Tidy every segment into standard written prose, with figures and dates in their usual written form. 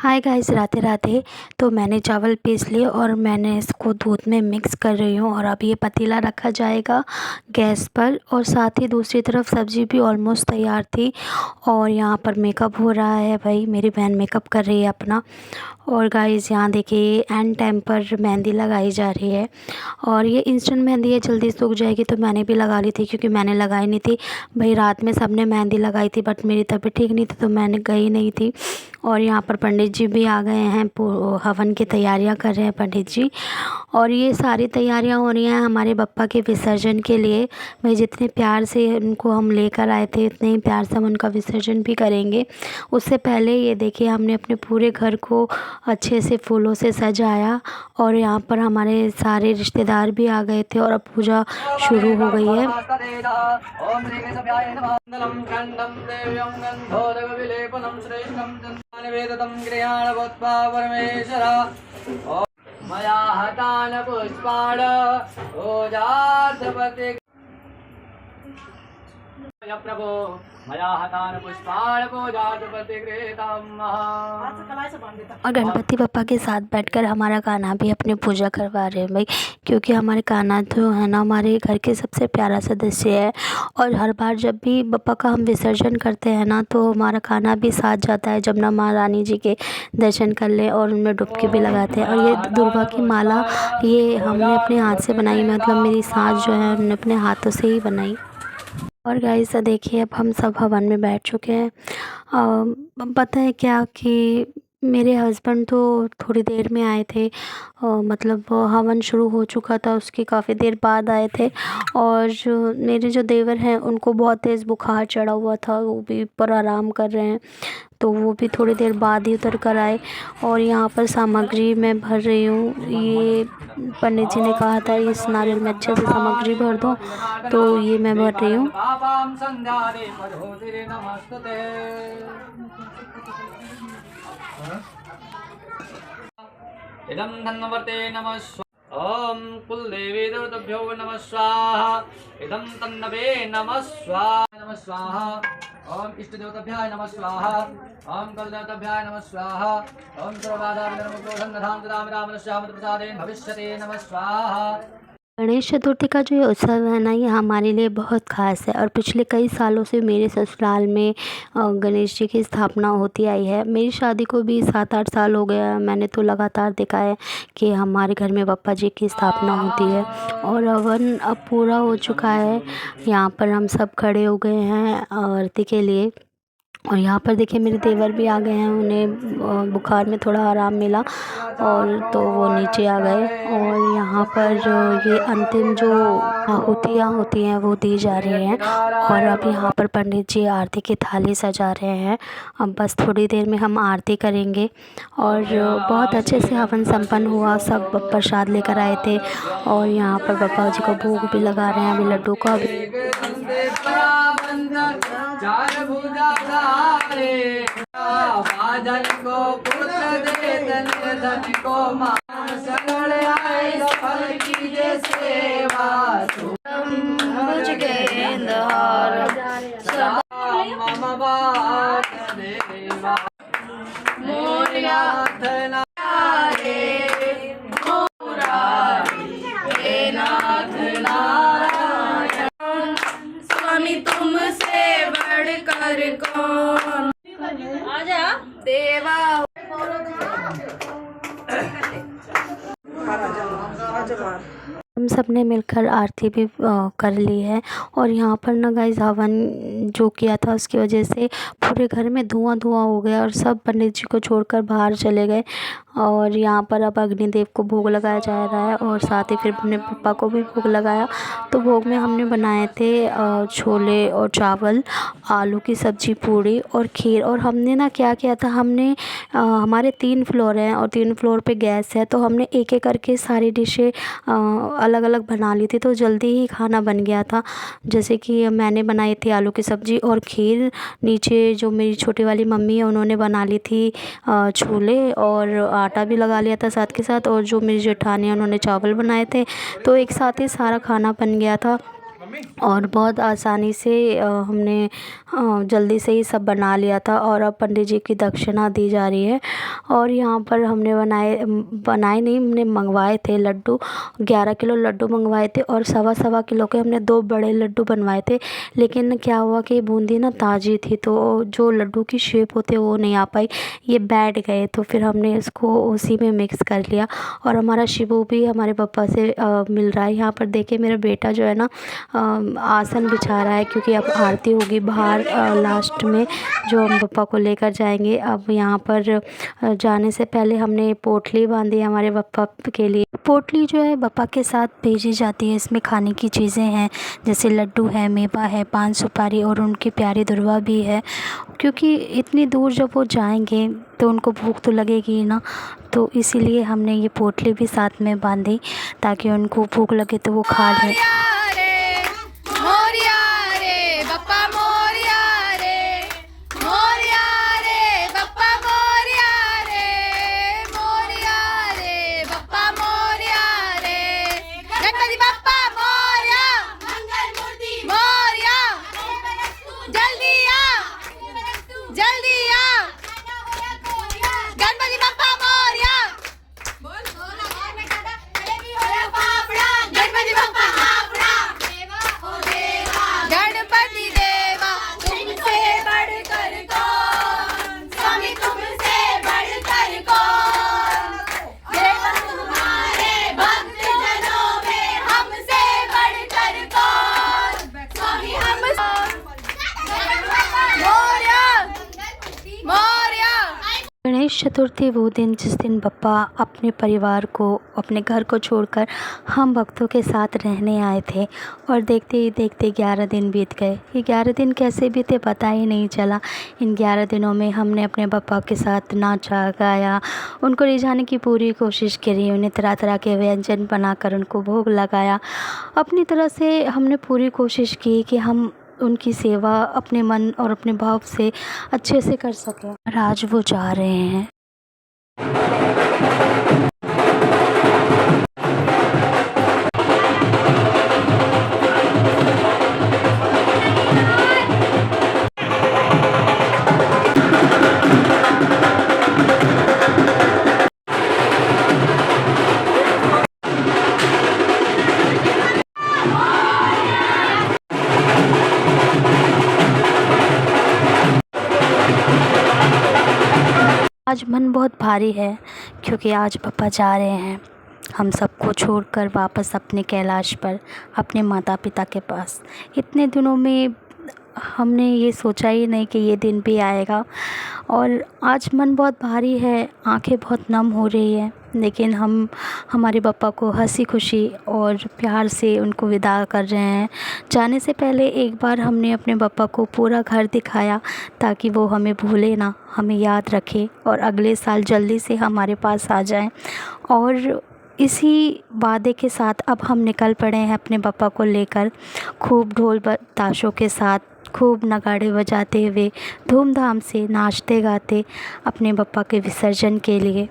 Hi guys, Radhe Radhe. तो मैंने चावल पीस लिए और मैंने इसको दूध में मिक्स कर रही हूँ और अब ये पतीला रखा जाएगा गैस पर। और साथ ही दूसरी तरफ सब्ज़ी भी ऑलमोस्ट तैयार थी। और यहाँ पर मेकअप हो रहा है, भाई मेरी बहन मेकअप कर रही है अपना। और गाइस यहाँ देखिए एंड टाइम पर मेहंदी लगाई जा रही है। और ये इंस्टेंट मेहंदी है, जल्दी सूख जाएगी, तो मैंने भी लगा ली थी क्योंकि मैंने लगाई नहीं थी। भाई रात में सबने मेहंदी लगाई थी बट मेरी तबीयत ठीक नहीं थी तो मैंने गई नहीं थी। और यहाँ पर पंडित जी भी आ गए हैं, हवन की तैयारियां कर रहे हैं पंडित जी। और ये सारी तैयारियां हो रही हैं हमारे बप्पा के विसर्जन के लिए। भाई जितने प्यार से उनको हम लेकर आए थे उतने ही प्यार से हम उनका विसर्जन भी करेंगे। उससे पहले ये देखिए हमने अपने पूरे घर को अच्छे से फूलों से सजाया। और यहाँ पर हमारे सारे रिश्तेदार भी आ गए थे और अब पूजा शुरू हो गई है। मया हतान पुष्पाण ओजातपते प्रभो मया हतान पुष्पाण ओजातपते कृतम्। और गणपति बप्पा के साथ बैठकर हमारा कान्हा भी अपनी पूजा करवा रहे हैं भाई, क्योंकि हमारे कान्हा जो है ना हमारे घर के सबसे प्यारा सदस्य है। और हर बार जब भी बप्पा का हम विसर्जन करते हैं ना तो हमारा कान्हा भी साथ जाता है जमुना महारानी जी के दर्शन कर ले और उनमें डुबकी भी लगाते हैं। और ये दुर्वा की माला ये हमने अपने हाथ से बनाई, मतलब मेरी सास जो है उन्होंने अपने हाथों से ही बनाई। और गाइस देखिए अब हम सब हवन में बैठ चुके हैं। पता है क्या कि मेरे हस्बैंड तो थोड़ी देर में आए थे, मतलब हवन शुरू हो चुका था उसके काफ़ी देर बाद आए थे। और जो मेरे जो देवर हैं उनको बहुत तेज़ बुखार चढ़ा हुआ था, वो भी ऊपर आराम कर रहे हैं, तो वो भी थोड़ी देर बाद ही उतर कर आए। और यहाँ पर सामग्री मैं भर रही हूँ। ये पंडित जी ने कहा था इस नारियल में अच्छे से सामग्री भर दो, तो ये मैं भर रही हूँ। इदं धन्वते नमः ओम कुलदेवी देवताभ्यो नमः स्वाहा। इदं तन्नवे नमः स्वाहा ओम इष्ट देवताभ्याय नमः स्वाहा। ओम कुलदेवताभ्याय नमः स्वाहा। ओम सर्वबाधाविनाशाय नमः धन्वधाम राम राम श्यामत प्रसादेन भविष्यते नमः स्वाहा। गणेश चतुर्थी का जो ये उत्सव है ना ये हमारे लिए बहुत ख़ास है। और पिछले कई सालों से मेरे ससुराल में गणेश जी की स्थापना होती आई है। मेरी शादी को भी 7-8 साल हो गया है। मैंने तो लगातार देखा है कि हमारे घर में बप्पा जी की स्थापना होती है। और हवन अब पूरा हो चुका है, यहाँ पर हम सब खड़े हो गए हैं आरती के लिए। और यहाँ पर देखिए मेरे देवर भी आ गए हैं, उन्हें बुखार में थोड़ा आराम मिला और तो वो नीचे आ गए। और यहाँ पर ये अंतिम जो आहुतियाँ होती हैं वो दी जा रही हैं। और अब यहाँ पर पंडित जी आरती की थाली सजा रहे हैं। अब बस थोड़ी देर में हम आरती करेंगे। और बहुत अच्छे से हवन संपन्न हुआ, सब प्रसाद लेकर आए थे। और यहाँ पर बप्पा जी को भोग भी लगा रहे हैं, अभी लड्डू का भी। चार भुजा धारे बाजन को पुत्र दे धन को मान शरण आए सफल कीजे सेवा भुज गेंदहार मम बात देवा मोरिया धना रे मुरारी हे नाथ नारायण स्वामी तुमसे बढ़कर कौन आजा देवा। हम सब ने मिलकर आरती भी कर ली है। और यहाँ पर ना गाइस हवन जो किया था उसकी वजह से पूरे घर में धुआं धुआं हो गया और सब पंडित जी को छोड़कर बाहर चले गए। और यहाँ पर अब अग्निदेव को भोग लगाया जा रहा है और साथ ही फिर अपने पापा को भी भोग लगाया। तो भोग में हमने बनाए थे छोले और चावल, आलू की सब्ज़ी, पूड़ी और खीर। और हमने ना क्या किया था, हमने हमारे 3 फ्लोर हैं और 3 फ्लोर पे गैस है, तो हमने एक एक करके सारी डिशें अलग अलग बना ली थी, तो जल्दी ही खाना बन गया था। जैसे कि मैंने बनाई थी आलू की सब्ज़ी और खीर, नीचे जो मेरी छोटी वाली मम्मी है उन्होंने बना ली थी छोले और आटा भी लगा लिया था साथ के साथ। और जो मेरी जेठानी है उन्होंने चावल बनाए थे, तो एक साथ ही सारा खाना बन गया था। और बहुत आसानी से हमने जल्दी से ही सब बना लिया था। और अब पंडित जी की दक्षिणा दी जा रही है। और यहाँ पर हमने बनाए नहीं, हमने मंगवाए थे लड्डू। 11 किलो लड्डू मंगवाए थे और सवा किलो के हमने 2 बड़े लड्डू बनवाए थे। लेकिन क्या हुआ कि बूंदी ना ताज़ी थी, तो जो लड्डू की शेप होती है वो नहीं आ पाई, ये बैठ गए। तो फिर हमने इसको उसी में मिक्स कर लिया। और हमारा शिबू भी हमारे पापा से मिल रहा है। यहाँ पर देखिए मेरा बेटा जो है ना आसन बिछा रहा है, क्योंकि अब आरती होगी बाहर लास्ट में, जो हम पापा को लेकर जाएंगे। अब यहाँ पर जाने से पहले हमने पोटली बांधी हमारे पापा के लिए। पोटली जो है पापा के साथ भेजी जाती है। इसमें खाने की चीज़ें हैं, जैसे लड्डू है, मेवा है, पान सुपारी और उनकी प्यारी दुर्वा भी है। क्योंकि इतनी दूर जब वो जाएंगे तो उनको भूख तो लगेगी ही ना, तो इसीलिए हमने ये पोटली भी साथ में बांधी, ताकि उनको भूख लगे तो वो खा लें। गणेश चतुर्थी वो दिन जिस दिन बप्पा अपने परिवार को, अपने घर को छोड़कर हम भक्तों के साथ रहने आए थे। और देखते ही देखते 11 दिन बीत गए। ये 11 दिन कैसे बीते पता ही नहीं चला। इन 11 दिनों में हमने अपने बप्पा के साथ नाचा गाया, उनको रिझाने की पूरी कोशिश करी, उन्हें तरह तरह के व्यंजन बनाकर उनको भोग लगाया। अपनी तरह से हमने पूरी कोशिश की कि हम उनकी सेवा अपने मन और अपने भाव से अच्छे से कर सकें। और आज वो जा रहे हैं। आज मन बहुत भारी है, क्योंकि आज पापा जा रहे हैं हम सबको छोड़कर वापस अपने कैलाश पर, अपने माता पिता के पास। इतने दिनों में हमने ये सोचा ही नहीं कि ये दिन भी आएगा। और आज मन बहुत भारी है, आंखें बहुत नम हो रही है। लेकिन हम हमारे पापा को हंसी खुशी और प्यार से उनको विदा कर रहे हैं। जाने से पहले एक बार हमने अपने पापा को पूरा घर दिखाया, ताकि वो हमें भूले ना, हमें याद रखे और अगले साल जल्दी से हमारे पास आ जाएं। और इसी वादे के साथ अब हम निकल पड़े हैं अपने पापा को लेकर, खूब ढोल ताशों के साथ, खूब नगाड़े बजाते हुए, धूमधाम से नाचते गाते अपने पापा के विसर्जन के लिए।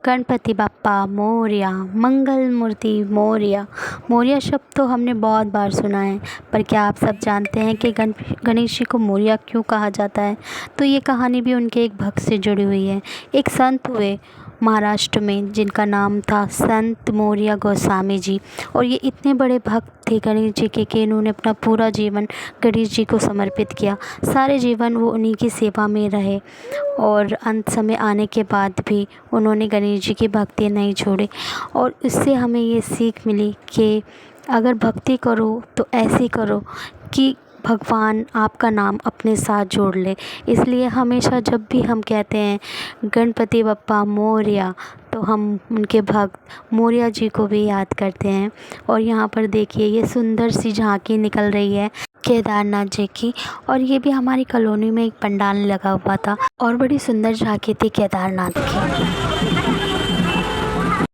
गणपति बप्पा मोरया, मंगल मूर्ति मोरया। मोरया शब्द तो हमने बहुत बार सुना है, पर क्या आप सब जानते हैं कि गणेश जी को मोरया क्यों कहा जाता है? तो ये कहानी भी उनके एक भक्त से जुड़ी हुई है। एक संत हुए, महाराष्ट्र में, जिनका नाम था संत मोरया गोस्वामी जी। और ये इतने बड़े भक्त थे गणेश जी के कि इन्होंने अपना पूरा जीवन गणेश जी को समर्पित किया। सारे जीवन वो उन्हीं की सेवा में रहे और अंत समय आने के बाद भी उन्होंने गणेश जी की भक्ति नहीं छोड़ी। और इससे हमें ये सीख मिली कि अगर भक्ति करो तो ऐसी करो कि भगवान आपका नाम अपने साथ जोड़ ले। इसलिए हमेशा जब भी हम कहते हैं गणपति बप्पा मोरया, तो हम उनके भक्त मोरया जी को भी याद करते हैं। और यहाँ पर देखिए ये सुंदर सी झांकी निकल रही है केदारनाथ जी की। और ये भी हमारी कॉलोनी में एक पंडाल लगा हुआ था और बड़ी सुंदर झांकी थी केदारनाथ की।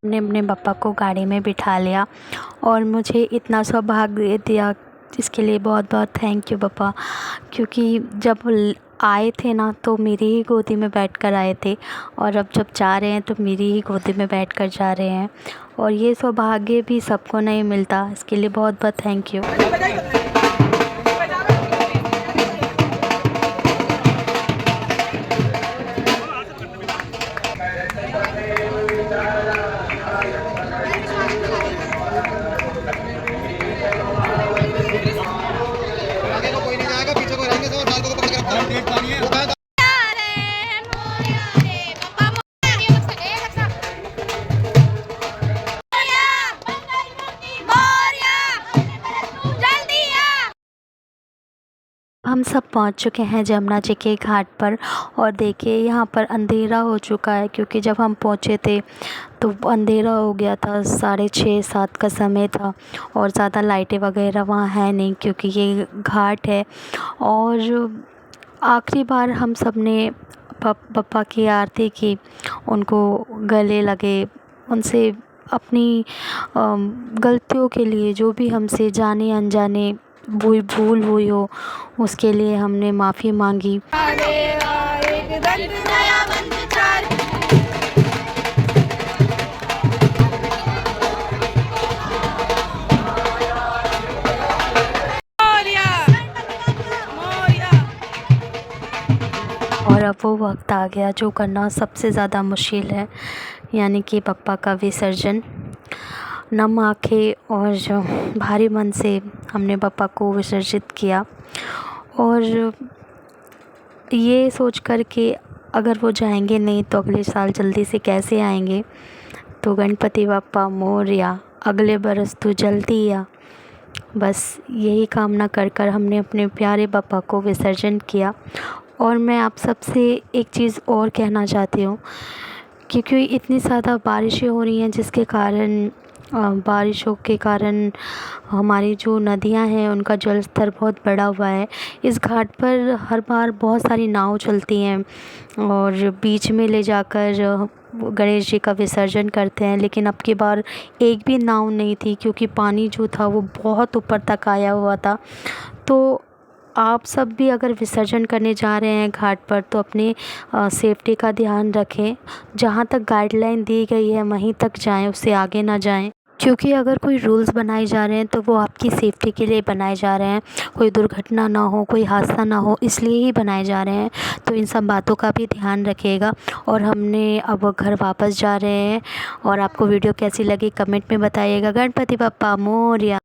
हमने अपने पापा को गाड़ी में बिठा लिया और मुझे इतना सौभाग्य दिया, इसके लिए बहुत बहुत थैंक यू पापा। क्योंकि जब आए थे ना तो मेरी ही गोदी में बैठकर आए थे और अब जब जा रहे हैं तो मेरी ही गोदी में बैठकर जा रहे हैं। और ये सौभाग्य भी सबको नहीं मिलता, इसके लिए बहुत बहुत थैंक यू। हम सब पहुंच चुके हैं जमुना जी के घाट पर और देखिए यहाँ पर अंधेरा हो चुका है, क्योंकि जब हम पहुंचे थे तो अंधेरा हो गया था, 6:30-7 का समय था और ज़्यादा लाइटें वगैरह वहाँ है नहीं क्योंकि ये घाट है। और आखिरी बार हम सब ने पप्पा की आरती की, उनको गले लगे, उनसे अपनी गलतियों के लिए जो भी हमसे जाने अनजाने भूल हुई हो उसके लिए हमने माफ़ी मांगी। और अब वो वक्त आ गया जो करना सबसे ज़्यादा मुश्किल है, यानी कि पप्पा का विसर्जन। नम आँखें और जो भारी मन से हमने पापा को विसर्जित किया और ये सोच कर कि अगर वो जाएंगे नहीं तो अगले साल जल्दी से कैसे आएंगे। तो गणपति बप्पा मोरया, अगले बरस तू जल्दी आ, बस यही कामना कर हमने अपने प्यारे पापा को विसर्जन किया। और मैं आप सबसे एक चीज़ और कहना चाहती हूँ, क्योंकि इतनी ज़्यादा बारिशें हो रही हैं जिसके कारण बारिशों के कारण हमारी जो नदियां हैं उनका जल स्तर बहुत बढ़ा हुआ है। इस घाट पर हर बार बहुत सारी नाव चलती हैं और बीच में ले जाकर गणेश जी का विसर्जन करते हैं, लेकिन अब की बार एक भी नाव नहीं थी क्योंकि पानी जो था वो बहुत ऊपर तक आया हुआ था। तो आप सब भी अगर विसर्जन करने जा रहे हैं घाट पर तो अपनी सेफ्टी का ध्यान रखें। जहाँ तक गाइडलाइन दी गई है वहीं तक जाएं, उससे आगे ना जाएं, क्योंकि अगर कोई रूल्स बनाए जा रहे हैं तो वो आपकी सेफ्टी के लिए बनाए जा रहे हैं, कोई दुर्घटना ना हो, कोई हादसा ना हो, इसलिए ही बनाए जा रहे हैं। तो इन सब बातों का भी ध्यान रखिएगा। और हमने अब घर वापस जा रहे हैं और आपको वीडियो कैसी लगी कमेंट में बताइएगा। गणपति बप्पा मोरया।